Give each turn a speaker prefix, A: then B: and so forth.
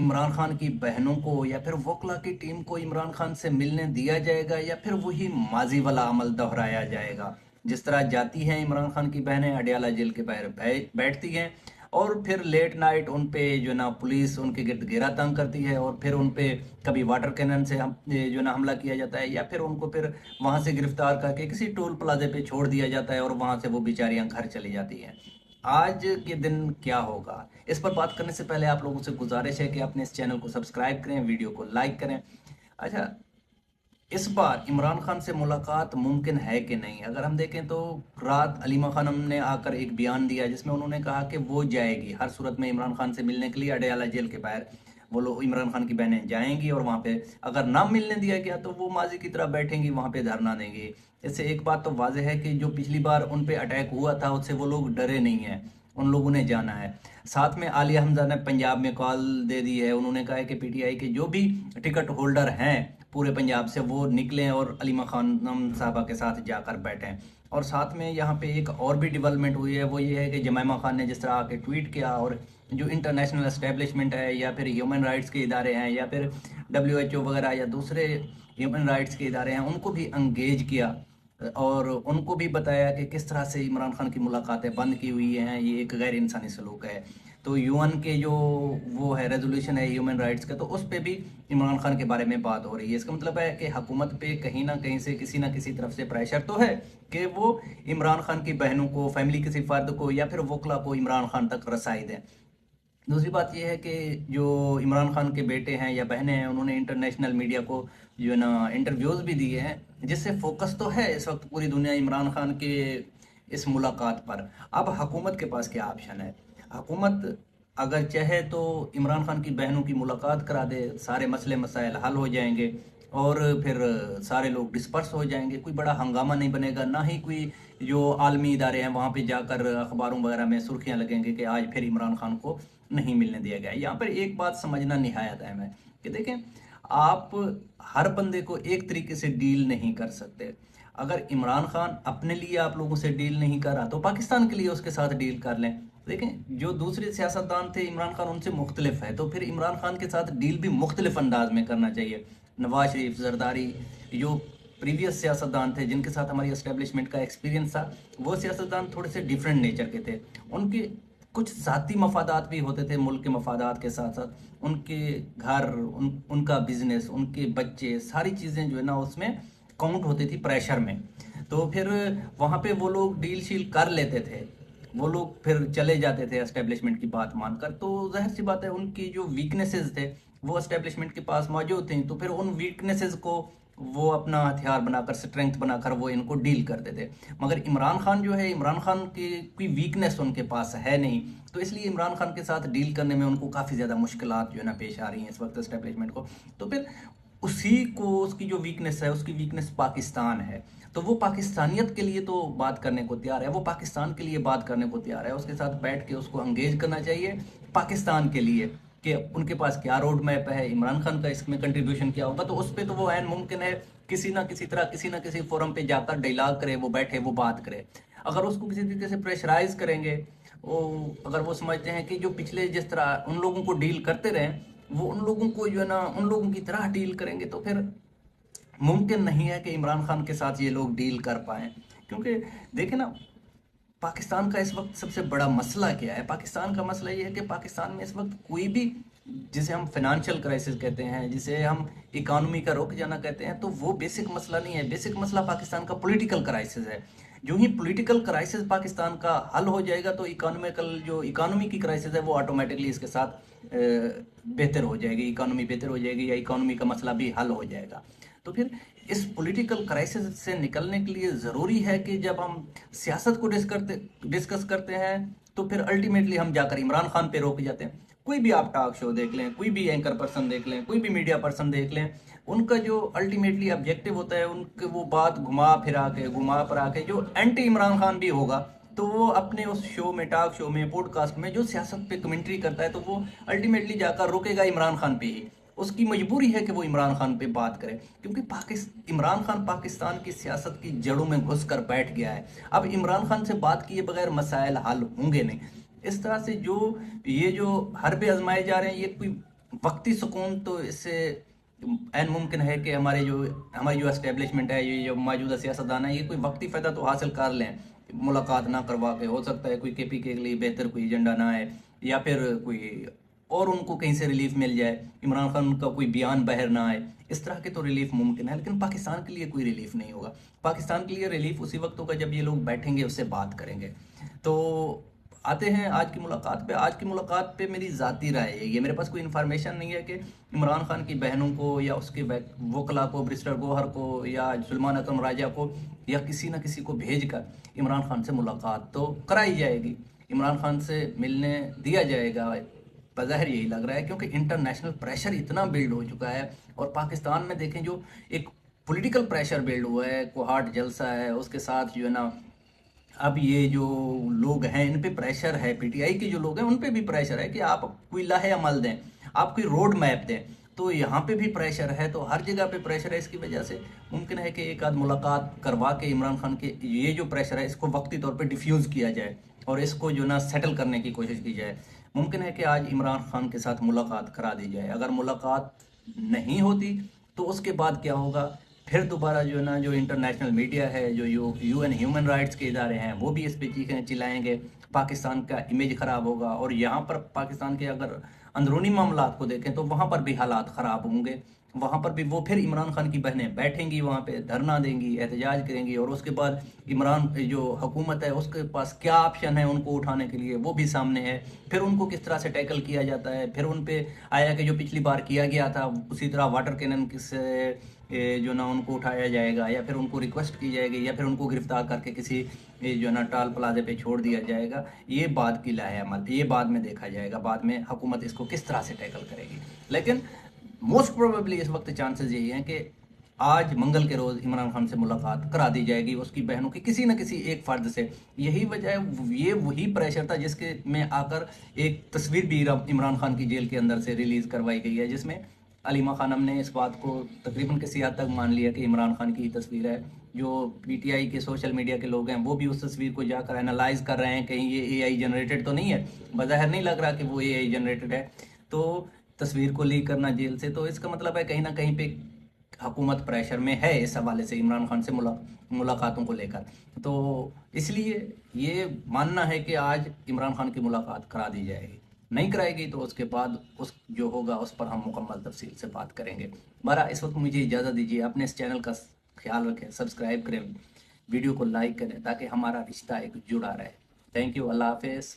A: इमरान खान की बहनों को या फिर वोकला की टीम को इमरान खान से मिलने दिया जाएगा या फिर वही माजी वाला अमल दोहराया जाएगा। जिस तरह जाती हैं इमरान खान की बहनें अडयाला जेल के बाहर बैठती हैं और फिर लेट नाइट उन पे जो ना पुलिस उनके गिर्द घेरा तंग करती है और फिर उन पे कभी वाटर कैनन से जो ना हमला किया जाता है या फिर उनको फिर वहां से गिरफ्तार करके किसी टोल प्लाजे पे छोड़ दिया जाता है और वहां से वो बेचारियां घर चली जाती हैं। आज के दिन क्या होगा, इस पर बात करने से पहले आप लोगों से गुजारिश है कि अपने इस चैनल को सब्सक्राइब करें, वीडियो को लाइक करें। अच्छा, इस बार इमरान खान से मुलाकात मुमकिन है कि नहीं? अगर हम देखें तो रात अलीमा खानम ने आकर एक बयान दिया जिसमें उन्होंने कहा कि वो जाएगी हर सूरत में इमरान खान से मिलने के लिए अडयाला जेल के बाहर। वो लोग इमरान खान की बहनें जाएंगी और वहां पे अगर ना मिलने दिया गया तो वो माजी की तरह बैठेंगी, वहां पे धरना देंगी। इससे एक बात तो वाजह है कि जो पिछली बार उन पे अटैक हुआ था उससे वो लोग डरे नहीं है, उन लोगों ने जाना है। साथ में आलिया हमजा ने पंजाब में कॉल दे दी है, उन्होंने कहा है कि पीटीआई के जो भी टिकट होल्डर हैं पूरे पंजाब से वो निकलें और अलीमा खानम साहबा के साथ जाकर बैठें। और साथ में यहाँ पे एक और भी डेवलपमेंट हुई है, वो ये है कि जमैमा खान ने जिस तरह आके ट्वीट किया और जो इंटरनेशनल एस्टेब्लिशमेंट है या फिर ह्यूमन राइट्स के इदारे हैं या फिर डब्ल्यूएचओ वगैरह या दूसरे ह्यूमन राइट्स के इदारे हैं उनको भी अंगेज किया और उनको भी बताया कि किस तरह से इमरान खान की मुलाकातें बंद की हुई हैं, ये एक गैर इंसानी सलूक है। तो यूएन के जो वो है रेजोल्यूशन है ह्यूमन राइट्स का, तो उस पे भी इमरान खान के बारे में बात हो रही है। इसका मतलब है कि हुकूमत पे कहीं ना कहीं से किसी ना किसी तरफ से प्रेशर तो है कि वो इमरान खान की बहनों को, फैमिली किसी फर्द को या फिर वकला को इमरान खान तक रसाई दें। दूसरी बात यह है कि जो इमरान खान के बेटे हैं या बहनें हैं उन्होंने इंटरनेशनल मीडिया को जो है ना इंटरव्यूज़ भी दिए हैं, जिससे फोकस तो है इस वक्त पूरी दुनिया इमरान खान के इस मुलाकात पर। अब हुकूमत के पास क्या ऑप्शन है? हुकूमत अगर चाहे तो इमरान खान की बहनों की मुलाकात करा दे, सारे मसले मसाइल हल हो जाएंगे और फिर सारे लोग डिस्पर्स हो जाएंगे, कोई बड़ा हंगामा नहीं बनेगा, ना ही कोई जो आलमी इदारे हैं वहाँ पे जाकर अखबारों वगैरह में सुर्खियाँ लगेंगे कि आज फिर इमरान खान को नहीं मिलने दिया गया। यहाँ पर एक बात समझना निहायत अहम है कि देखें, आप हर बंदे को एक तरीके से डील नहीं कर सकते। अगर इमरान खान अपने लिए आप लोगों से डील नहीं कर रहा तो पाकिस्तान के लिए उसके साथ डील कर लें। देखें, जो दूसरे सियासतदान थे इमरान खान उनसे मुख्तलिफ है, तो फिर इमरान खान के साथ डील भी मुख्तलिफ अंदाज में करना चाहिए। नवाज शरीफ, जरदारी, जो प्रीवियस सियासतदान थे जिनके साथ हमारी एस्टेब्लिशमेंट का एक्सपीरियंस था, वो सियासतदान थोड़े से डिफरेंट नेचर के थे। उनके कुछ ज़ाती मफादात भी होते थे मुल्क के मफादात के साथ साथ, उनके घर, उनका बिजनेस, उनके बच्चे, सारी चीज़ें जो है ना उसमें काउंट होती थी प्रेशर में। तो फिर वहाँ पे वो लोग डील शील कर लेते थे, वो लोग फिर चले जाते थे एस्टेब्लिशमेंट की बात मानकर। तो जाहिर सी बात है उनकी जो वीकनेसेस थे वो एस्टेब्लिशमेंट के पास मौजूद थी, तो फिर उन वीकनेसेस को वो अपना हथियार बनाकर, स्ट्रेंथ बनाकर वो इनको डील करते थे। मगर इमरान खान जो है, इमरान खान की कोई वीकनेस उनके पास है नहीं, तो इसलिए इमरान खान के साथ डील करने में उनको काफ़ी ज़्यादा मुश्किलात जो है ना पेश आ रही हैं इस वक्त एस्टेब्लिशमेंट को। तो फिर उसी को, उसकी जो वीकनेस है, उसकी वीकनेस पाकिस्तान है, तो वो पाकिस्तानियत के लिए तो बात करने को तैयार है, वो पाकिस्तान के लिए बात करने को तैयार है। उसके साथ बैठ के उसको एंगेज करना चाहिए पाकिस्तान के लिए कि उनके पास क्या रोड मैप है, इमरान खान का इसमें कंट्रीब्यूशन क्या होगा। तो उस पर तो वो ऐन मुमकिन है किसी ना किसी तरह, किसी ना किसी फोरम पे जाकर डायलॉग करे, वो बैठे, वो बात करे। अगर उसको किसी तरीके से प्रेशराइज करेंगे, वो अगर वो समझते हैं कि जो पिछले जिस तरह उन लोगों को डील करते रहे वो उन लोगों को जो है ना उन लोगों की तरह डील करेंगे, तो फिर मुमकिन नहीं है कि इमरान खान के साथ ये लोग डील कर पाए। क्योंकि देखें ना, पाकिस्तान का इस वक्त सबसे बड़ा मसला क्या है? पाकिस्तान का मसला ये है कि पाकिस्तान में इस वक्त कोई भी, जिसे हम फाइनेंशियल क्राइसिस कहते हैं, जिसे हम इकोनॉमी का रुक जाना कहते हैं, तो वो बेसिक मसला नहीं है। बेसिक मसला पाकिस्तान का पॉलिटिकल क्राइसिस है। जो ही पॉलिटिकल क्राइसिस पाकिस्तान का हल हो जाएगा तो इकोनॉमिकल, जो इकोनॉमी की क्राइसिस है वो ऑटोमेटिकली इसके साथ बेहतर हो जाएगी, इकोनॉमी बेहतर हो जाएगी या इकोनॉमी का मसला भी हल हो जाएगा। तो फिर इस पॉलिटिकल क्राइसिस से निकलने के लिए ज़रूरी है कि जब हम सियासत को डिस्कस करते हैं तो फिर अल्टीमेटली हम जाकर इमरान खान पे रोक जाते हैं। कोई भी आप टॉक शो देख लें, कोई भी एंकर पर्सन देख लें, कोई भी मीडिया पर्सन देख लें, उनका जो अल्टीमेटली ऑब्जेक्टिव होता है, उनके वो बात घुमा फिरा के जो एंटी इमरान खान भी होगा, तो वो अपने उस शो में, टॉक शो में, पॉडकास्ट में जो सियासत पे कमेंट्री करता है, तो वो अल्टीमेटली जाकर रुकेगा इमरान खान पे ही। उसकी मजबूरी है कि वो इमरान खान पे बात करे, क्योंकि इमरान खान पाकिस्तान की सियासत की जड़ों में घुस कर बैठ गया है। अब इमरान खान से बात किए बगैर मसाइल हल होंगे नहीं। इस तरह से जो ये जो हरबे आजमाए जा रहे हैं, ये कोई वक्ती सुकून तो इससे ऐन मुमकिन है कि हमारी जो एस्टेब्लिशमेंट है, ये जो मौजूदा सियासतदान है, ये कोई वक्ती फ़ायदा तो हासिल कर लें मुलाकात ना करवा के। हो सकता है कोई केपी के लिए बेहतर कोई एजेंडा ना आए, या फिर कोई और उनको कहीं से रिलीफ मिल जाए, इमरान खान का कोई बयान बाहर ना आए, इस तरह के तो रिलीफ मुमकिन है। लेकिन पाकिस्तान के लिए कोई रिलीफ नहीं होगा। पाकिस्तान के लिए रिलीफ उसी वक्त होगा जब ये लोग बैठेंगे, उससे बात करेंगे। तो आते हैं आज की मुलाकात पे। आज की मुलाकात पे मेरी ज़ाती राय है, ये मेरे पास कोई इन्फॉर्मेशन नहीं है कि इमरान खान की बहनों को या उसके वकला को, ब्रिस्टर गोहर को या सुलेमान अकरम राजा को या किसी न किसी को भेज कर इमरान खान से मुलाकात तो कराई जाएगी, इमरान खान से मिलने दिया जाएगा। बज़ाहिर यही लग रहा है, क्योंकि इंटरनेशनल प्रेशर इतना बिल्ड हो चुका है। और पाकिस्तान में देखें, जो एक पॉलिटिकल प्रेशर बिल्ड हुआ है, कोहाट जलसा है, उसके साथ जो है ना, अब ये जो लोग हैं इन पे प्रेशर है, पीटीआई के जो लोग हैं उन पे भी प्रेशर है कि आप कोई लाहे अमल दें, आप कोई रोड मैप दें। तो यहाँ पे भी प्रेशर है, तो हर जगह पे प्रेशर है। इसकी वजह से मुमकिन है कि एक आध मुलाकात करवा के इमरान खान के ये जो प्रेशर है इसको वक्ती तौर पे डिफ्यूज़ किया जाए और इसको जो ना सेटल करने की कोशिश की जाए। मुमकिन है कि आज इमरान खान के साथ मुलाकात करा दी जाए। अगर मुलाकात नहीं होती तो उसके बाद क्या होगा, फिर दोबारा जो है ना, जो इंटरनेशनल मीडिया है, जो यूएन ह्यूमन राइट्स के इदारे हैं, वो भी इस पे चीखें चिल्लाएंगे। पाकिस्तान का इमेज ख़राब होगा। और यहाँ पर पाकिस्तान के अगर अंदरूनी मामलात को देखें तो वहाँ पर भी हालात ख़राब होंगे। वहाँ पर भी वो फिर इमरान खान की बहनें बैठेंगी, वहाँ पे धरना देंगी, एहतजाज करेंगी, और उसके बाद इमरान जो हुकूमत है उसके पास क्या ऑप्शन है उनको उठाने के लिए, वो भी सामने है। फिर उनको किस तरह से टैकल किया जाता है, फिर उन पे आया कि जो पिछली बार किया गया था उसी तरह वाटर कैनन से जो ना उनको उठाया जाएगा, या फिर उनको रिक्वेस्ट की जाएगी, या फिर उनको गिरफ्तार करके किसी जो ना टाल प्लाजे पे छोड़ दिया जाएगा। ये बाद की लाहे अमल, ये बाद में देखा जाएगा, बाद में हुकूमत इसको किस तरह से टैकल करेगी। लेकिन मोस्ट प्रोबेबली इस वक्त चांसेस यही हैं कि आज मंगल के रोज़ इमरान खान से मुलाकात करा दी जाएगी उसकी बहनों की किसी न किसी एक फ़र्द से। यही वजह है, ये वही प्रेशर था जिसके में आकर एक तस्वीर भी इमरान खान की जेल के अंदर से रिलीज़ करवाई गई है, जिसमें अलीमा खानम ने इस बात को तकरीबन किसी हद तक मान लिया कि इमरान खान की ही तस्वीर है। जो पीटीआई के सोशल मीडिया के लोग हैं वो भी उस तस्वीर को जाकर एनालाइज कर रहे हैं, कहीं ये एआई जनरेटेड तो नहीं है। बज़ाहिर नहीं लग रहा कि वो एआई जनरेटेड है। तो तस्वीर को लीक करना जेल से, तो इसका मतलब है कहीं ना कहीं पे हुकूमत प्रेशर में है इस हवाले से इमरान खान से मुलाकातों को लेकर। तो इसलिए ये मानना है कि आज इमरान खान की मुलाकात करा दी जाएगी। नहीं कराएगी तो उसके बाद उस जो होगा उस पर हम मुकम्मल तफसील से बात करेंगे। बहरा इस वक्त मुझे इजाज़त दीजिए। अपने इस चैनल का ख्याल रखें, सब्सक्राइब करें, वीडियो को लाइक करें ताकि हमारा रिश्ता एक जुड़ा रहे। थैंक यू, अल्लाह हाफिज़।